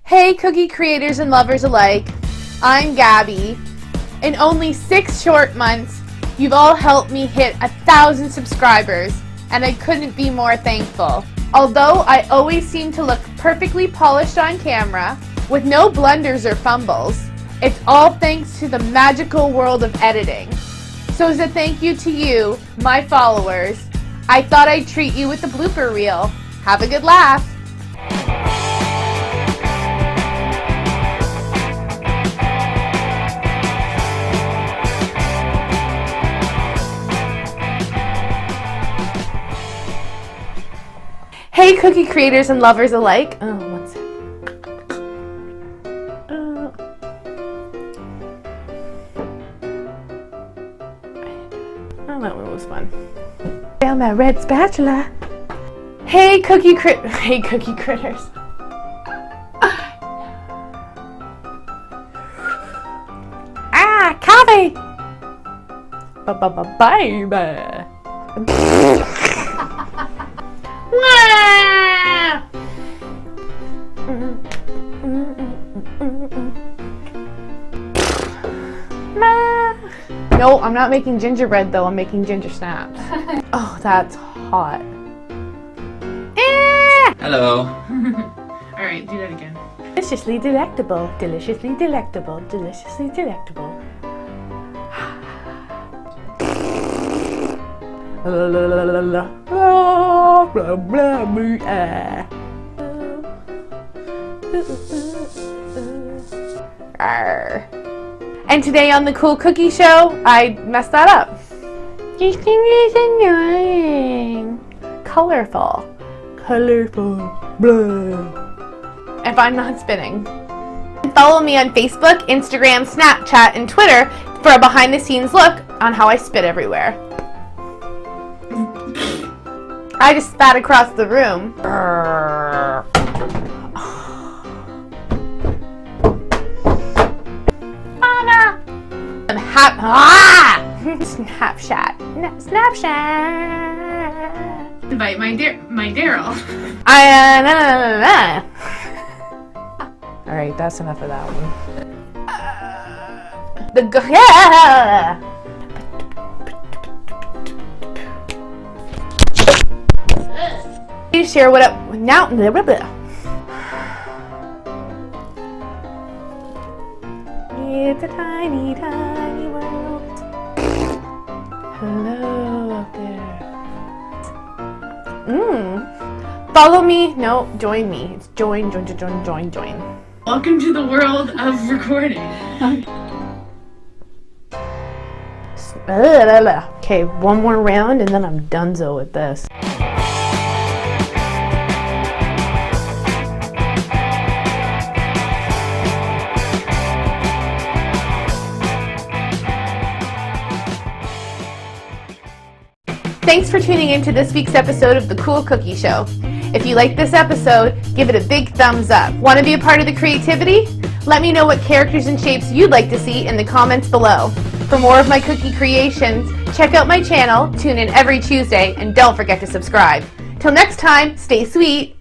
Hey cookie creators and lovers alike, I'm Gabby. In only 6 short months, you've all helped me hit 1,000 subscribers, and I couldn't be more thankful. Although I always seem to look perfectly polished on camera, with no blunders or fumbles, it's all thanks to the magical world of editing. So as a thank you to you, my followers, I thought I'd treat you with the blooper reel. Have a good laugh. Hey cookie creators and lovers alike. Oh, one sec. Oh, that one was fun. Found my red spatula. Hey cookie critters. Ah, coffee. Baby. No, I'm not making gingerbread though, I'm making ginger snaps. Oh, that's hot. Hello. Alright, do that again. Deliciously delectable, deliciously delectable, deliciously delectable. And today on the Cool Cookie Show, I messed that up. This thing is annoying. Colorful. Blah. If I'm not spinning. Follow me on Facebook, Instagram, Snapchat, and Twitter for a behind-the-scenes look on how I spit everywhere. I just spat across the room. Snapchat. Invite my Daryl. Alright, that's enough of that one. Please share what up now. It's a tiny, tiny world. Hello out there. Follow me. No, join me. It's join. Welcome to the world of recording. Okay, one more round and then I'm donezo with this. Thanks for tuning in to this week's episode of The Cool Cookie Show. If you like this episode, give it a big thumbs up. Want to be a part of the creativity? Let me know what characters and shapes you'd like to see in the comments below. For more of my cookie creations, check out my channel, tune in every Tuesday, and don't forget to subscribe. Till next time, stay sweet.